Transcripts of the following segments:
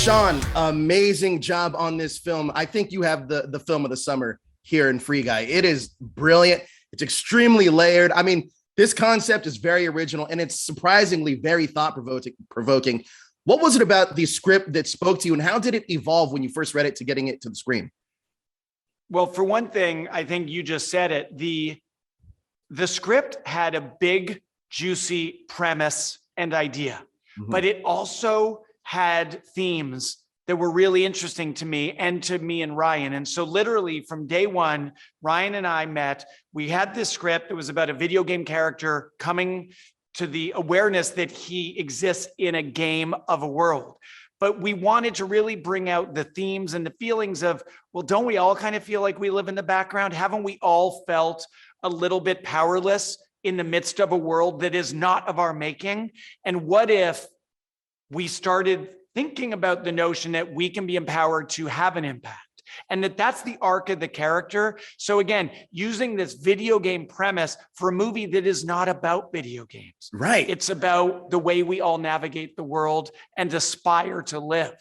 Shawn, amazing job on this film. I think you have the film of the summer here in Free Guy. It is brilliant. It's extremely layered. I mean, this concept is very original and it's surprisingly very thought-provoking. What was it about the script that spoke to you, and how did it evolve when you first read it to getting it to the screen? Well, for one thing, I think you just said it. The script had a big, juicy premise and idea, but it also had themes that were really interesting to me and Ryan. And so literally from day one, Ryan and I met. We had this script that was about a video game character coming to the awareness that he exists in a game of a world. But we wanted to really bring out the themes and the feelings of, well, don't we all kind of feel like we live in the background? Haven't we all felt a little bit powerless in the midst of a world that is not of our making? And what if we started thinking about the notion that we can be empowered to have an impact, and that's the arc of the character. So again, using this video game premise for a movie that is not about video games. Right. It's about the way we all navigate the world and aspire to live.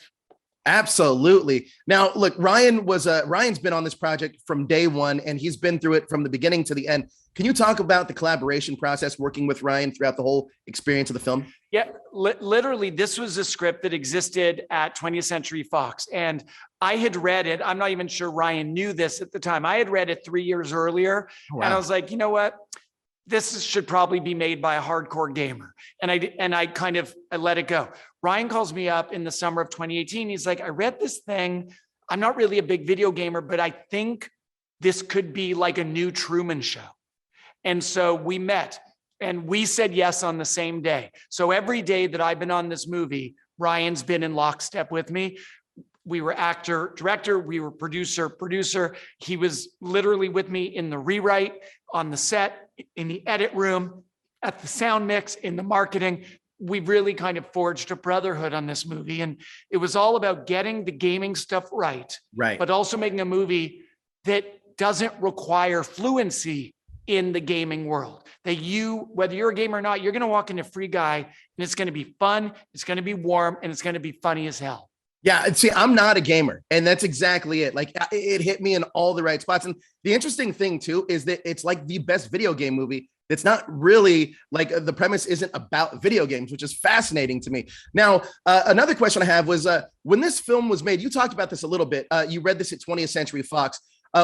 Absolutely. Now, look, Ryan's been on this project from day one, and he's been through it from the beginning to the end. Can you talk about the collaboration process working with Ryan throughout the whole experience of the film? Yeah, literally, this was a script that existed at 20th Century Fox, and I had read it. I'm not even sure Ryan knew this at the time. I had read it 3 years earlier, and I was like, you know what? This should probably be made by a hardcore gamer. And I let it go. Ryan calls me up in the summer of 2018. He's like, I read this thing. I'm not really a big video gamer, but I think this could be like a new Truman Show. And so we met and we said yes on the same day. So every day that I've been on this movie, Ryan's been in lockstep with me. We were actor, director, we were producer. He was literally with me in the rewrite, on the set, in the edit room, at the sound mix, in the marketing. We really kind of forged a brotherhood on this movie. And it was all about getting the gaming stuff right, but also making a movie that doesn't require fluency in the gaming world. That you, whether you're a gamer or not, you're going to walk into Free Guy and it's going to be fun, it's going to be warm, and it's going to be funny as hell. Yeah, see, I'm not a gamer, and that's exactly it. Like, it hit me in all the right spots. And the interesting thing, too, is that it's like the best video game movie. It's not really like the premise isn't about video games, which is fascinating to me. Now, another question I have was when this film was made, you talked about this a little bit. You read this at 20th Century Fox.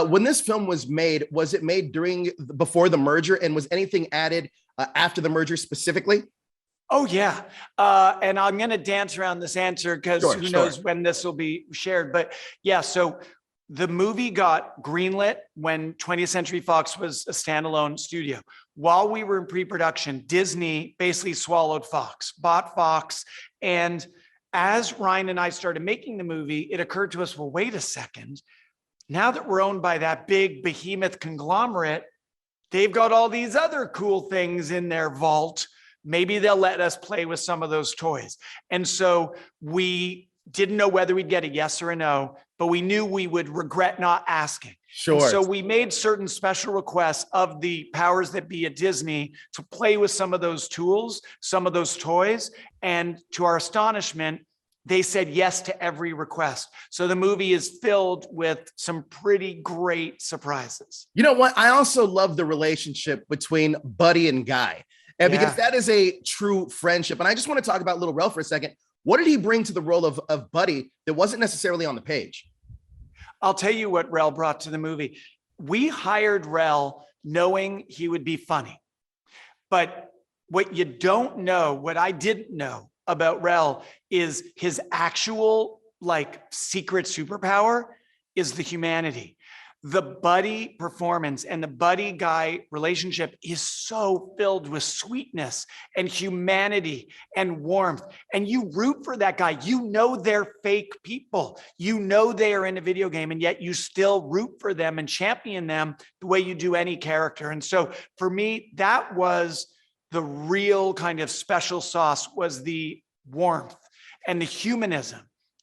When this film was it made before the merger, and was anything added after the merger specifically? Oh, yeah. And I'm going to dance around this answer because who knows when this will be shared. But yeah, so the movie got greenlit when 20th Century Fox was a standalone studio. While we were in pre-production, Disney basically swallowed Fox, bought Fox. And as Ryan and I started making the movie, it occurred to us, well, wait a second. Now that we're owned by that big behemoth conglomerate, they've got all these other cool things in their vault. Maybe they'll let us play with some of those toys. And so we didn't know whether we'd get a yes or a no, but we knew we would regret not asking. Sure. And so we made certain special requests of the powers that be at Disney to play with some of those tools, some of those toys. And to our astonishment, they said yes to every request. So the movie is filled with some pretty great surprises. You know what? I also love the relationship between Buddy and Guy. And because that is a true friendship. And I just want to talk about Lil Rel for a second. What did he bring to the role of Buddy that wasn't necessarily on the page? I'll tell you what Rel brought to the movie. We hired Rel knowing he would be funny. But what you don't know, what I didn't know about Rel, is his actual secret superpower is the humanity. The Buddy performance and the Buddy Guy relationship is so filled with sweetness and humanity and warmth. And you root for that guy. You know they're fake people. You know they are in a video game, and yet you still root for them and champion them the way you do any character. And so for me, that was the real kind of special sauce, was the warmth and the humanism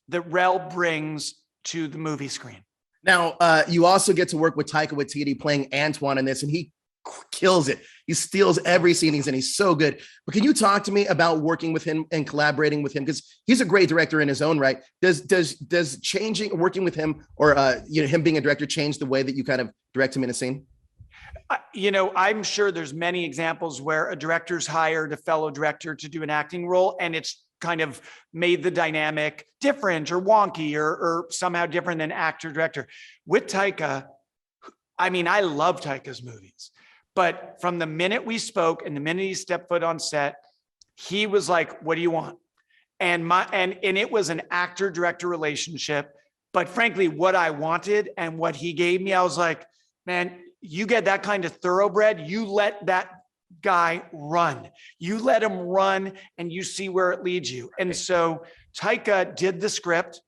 that Rel brings to the movie screen. Now, you also get to work with Taika Waititi playing Antoine in this, and he kills it. He steals every scene he's in. He's so good. But can you talk to me about working with him and collaborating with him? Because he's a great director in his own right. Does changing working with him or him being a director change the way that you kind of direct him in a scene? I'm sure there's many examples where a director's hired a fellow director to do an acting role, and it's kind of made the dynamic different or wonky or somehow different than actor director. With Taika, I love Taika's movies, but from the minute we spoke and the minute he stepped foot on set, he was like, "What do you want?" And it was an actor director relationship. But frankly, what I wanted and what he gave me, I was like, man, you get that kind of thoroughbred, you let that guy run. You let him run and you see where it leads you. And so Taika did the script,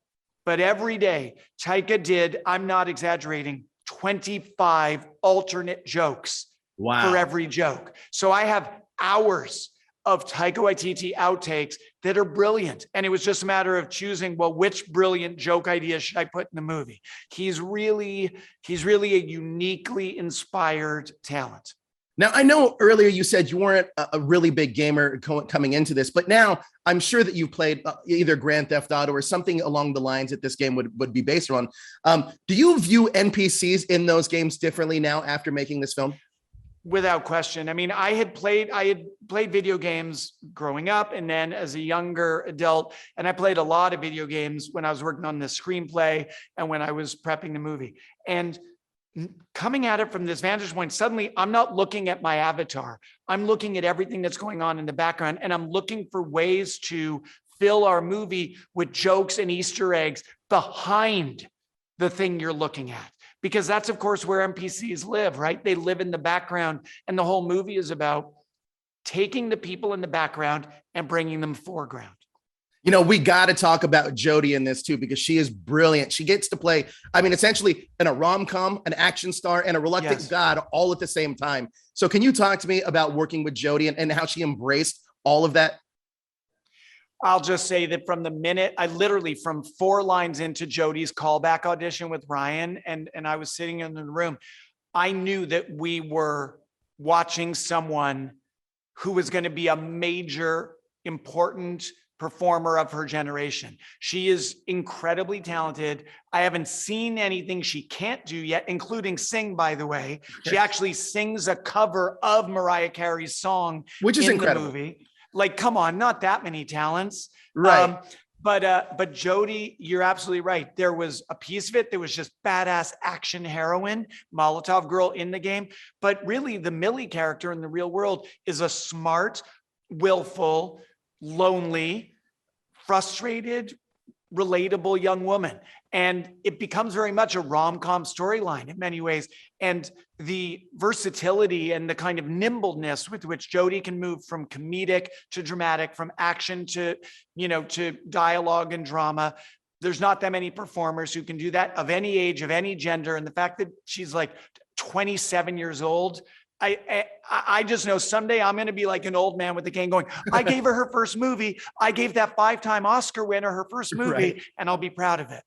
but every day Taika did, I'm not exaggerating, 25 alternate jokes for every joke. So I have hours of Taika Waititi outtakes that are brilliant. And it was just a matter of choosing, well, which brilliant joke idea should I put in the movie? He's really a uniquely inspired talent. Now, I know earlier you said you weren't a really big gamer coming into this, but now I'm sure that you've played either Grand Theft Auto or something along the lines that this game would be based on. Do you view NPCs in those games differently now after making this film? Without question. I had played video games growing up and then as a younger adult, and I played a lot of video games when I was working on the screenplay and when I was prepping the movie. And coming at it from this vantage point, suddenly I'm not looking at my avatar. I'm looking at everything that's going on in the background, and I'm looking for ways to fill our movie with jokes and Easter eggs behind the thing you're looking at. Because that's, of course, where NPCs live, right? They live in the background, and the whole movie is about taking the people in the background and bringing them foreground. We got to talk about Jodie in this too, because she is brilliant. She gets to play, essentially in a rom-com, an action star, and a reluctant god all at the same time. So can you talk to me about working with Jodie and how she embraced all of that? I'll just say that from the minute from 4 lines into Jodie's callback audition with Ryan, and I was sitting in the room, I knew that we were watching someone who was going to be a major, important performer of her generation. She is incredibly talented. I haven't seen anything she can't do yet, including sing, by the way. She actually sings a cover of Mariah Carey's song, which is incredible. The movie. Like, come on, not that many talents. Right. But Jodie, you're absolutely right. There was a piece of it that was just badass action heroine, Molotov girl in the game. But really, the Millie character in the real world is a smart, willful, lonely, frustrated, relatable young woman. And it becomes very much a rom-com storyline in many ways. And the versatility and the kind of nimbleness with which Jodie can move from comedic to dramatic, from action to dialogue and drama. There's not that many performers who can do that of any age, of any gender. And the fact that she's like 27 years old, I just know someday I'm going to be like an old man with a cane going, I gave her first movie. I gave that 5-time Oscar winner her first movie, and I'll be proud of it.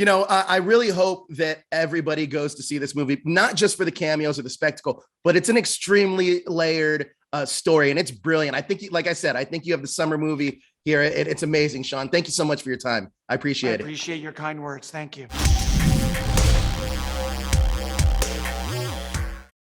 I really hope that everybody goes to see this movie, not just for the cameos or the spectacle, but it's an extremely layered story, and it's brilliant. I think, like I said, I think you have the summer movie here. It's amazing, Shawn. Thank you so much for your time. I appreciate it. I appreciate your kind words. Thank you.